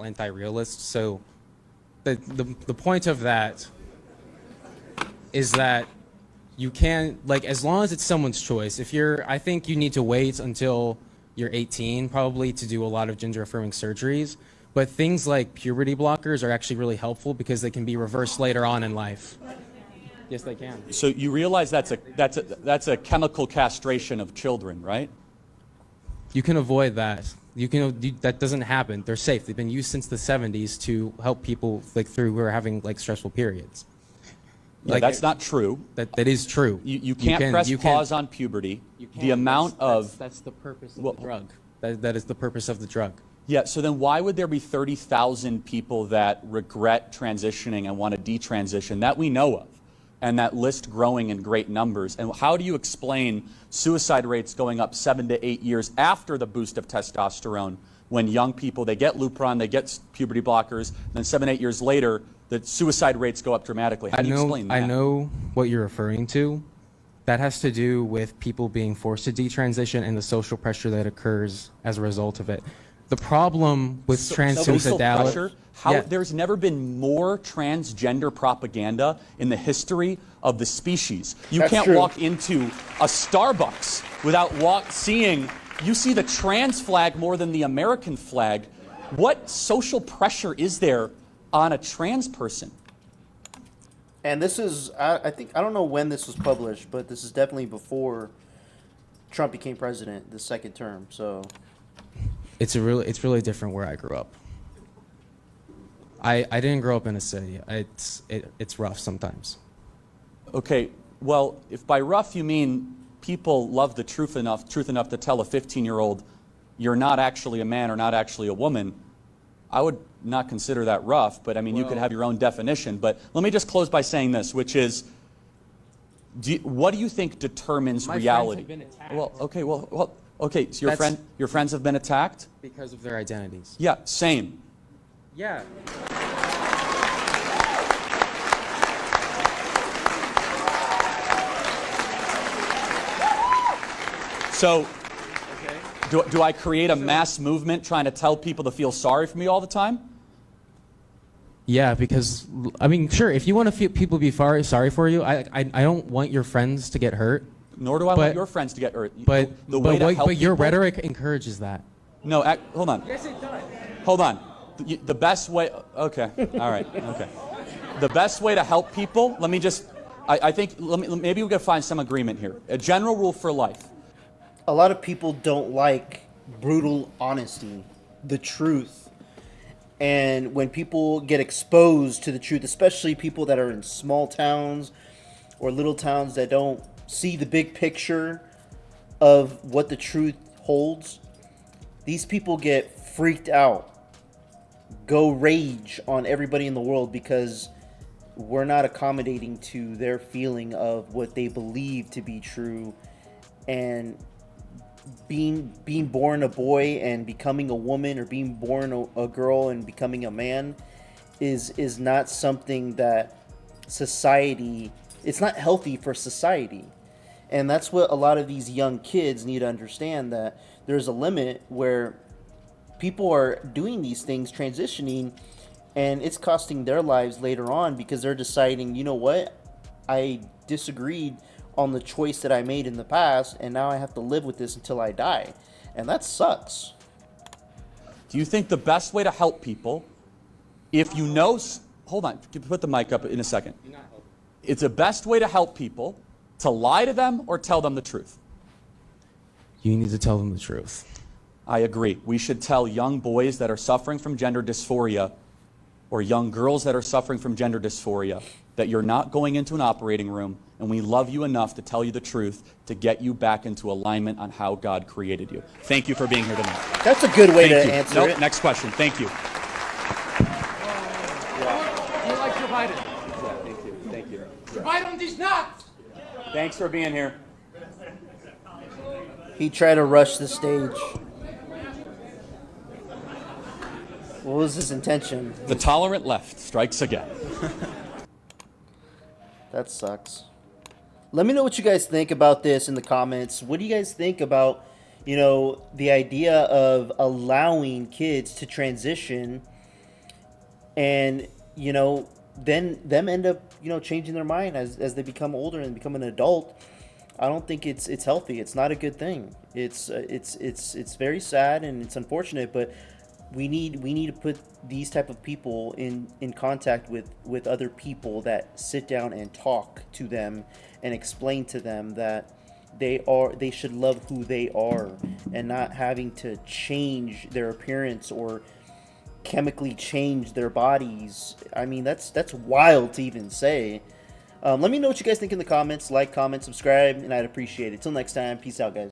all anti-realists. So the point of that is that you can, like, as long as it's someone's choice. I think you need to wait until you're 18 probably to do a lot of gender affirming surgeries. But things like puberty blockers are actually really helpful because they can be reversed later on in life. Yes, they can. So you realize that's a chemical castration of children, right? You can avoid that. That doesn't happen. They're safe. They've been used since the 70s to help people who are having stressful periods. Yeah, that's not true. That is true. You can't press pause on puberty. The amount that's the purpose of the drug. That is the purpose of the drug. Yeah, so then why would there be 30,000 people that regret transitioning and want to detransition that we know of, and that list growing in great numbers? And how do you explain suicide rates going up 7 to 8 years after the boost of testosterone, when young people, they get Lupron, they get puberty blockers, and then 7, 8 years later, the suicide rates go up dramatically? How do you explain that? I know what you're referring to. That has to do with people being forced to detransition and the social pressure that occurs as a result of it. The problem with suicidality, there's never been more transgender propaganda in the history of the species. You can't walk into a Starbucks without seeing, you see the trans flag more than the American flag. What social pressure is there on a trans person? And this is, I don't know when this was published, but this is definitely before Trump became president, the second term. So it's really different where I grew up. I didn't grow up in a city. It's rough sometimes. Okay, well, if by rough you mean people love the truth enough to tell a 15-year-old you're not actually a man or not actually a woman, I would not consider that rough, but I mean, you could have your own definition. But let me just close by saying this, which is, what do you think determines reality? My friends have been attacked. Okay, so your friends have been attacked? Because of their identities. Yeah, same. Yeah. So, do I create a mass movement trying to tell people to feel sorry for me all the time? Yeah, because, I mean, sure, if you want to feel people be sorry for you, I don't want your friends to get hurt. Nor do I want your friends to get hurt. But your rhetoric encourages that. No, hold on. Yes, it does. Hold on. The best way, okay, all right, okay. The best way to help people, let me just, I think, maybe we can find some agreement here. A general rule for life. A lot of people don't like brutal honesty, the truth. And when people get exposed to the truth, especially people that are in small towns or little towns that don't see the big picture of what the truth holds, these people get freaked out, go rage on everybody in the world because we're not accommodating to their feeling of what they believe to be true. And being born a boy and becoming a woman, or being born a girl and becoming a man is not something that society, it's not healthy for society. And that's what a lot of these young kids need to understand, that there's a limit where people are doing these things, transitioning, and it's costing their lives later on because they're deciding, you know what, I disagreed on the choice that I made in the past, and now I have to live with this until I die. And that sucks. Do you think the best way to help people, if you know, hold on, put the mic up in a second. It's the best way to help people to lie to them or tell them the truth? You need to tell them the truth. I agree. We should tell young boys that are suffering from gender dysphoria, or young girls that are suffering from gender dysphoria, that you're not going into an operating room, and we love you enough to tell you the truth to get you back into alignment on how God created you. Thank you for being here tonight. That's a good way to answer it. Next question. Thank you. You like Joe Biden? Yeah, thank you. Thank you. Joe Biden is not. Thanks for being here. He tried to rush the stage. What was his intention? The tolerant left strikes again. That sucks. Let me know what you guys think about this in the comments. What do you guys think about, the idea of allowing kids to transition and then them end up changing their mind as they become older and become an adult. I don't think it's healthy. It's not a good thing. It's very sad and it's unfortunate, but we need to put these type of people in contact with other people that sit down and talk to them and explain to them that they should love who they are and not having to change their appearance or chemically change their bodies. I mean, that's wild to even say. Let me know what you guys think in the comments. Like, comment, subscribe, and I'd appreciate it. Till next time, peace out, guys.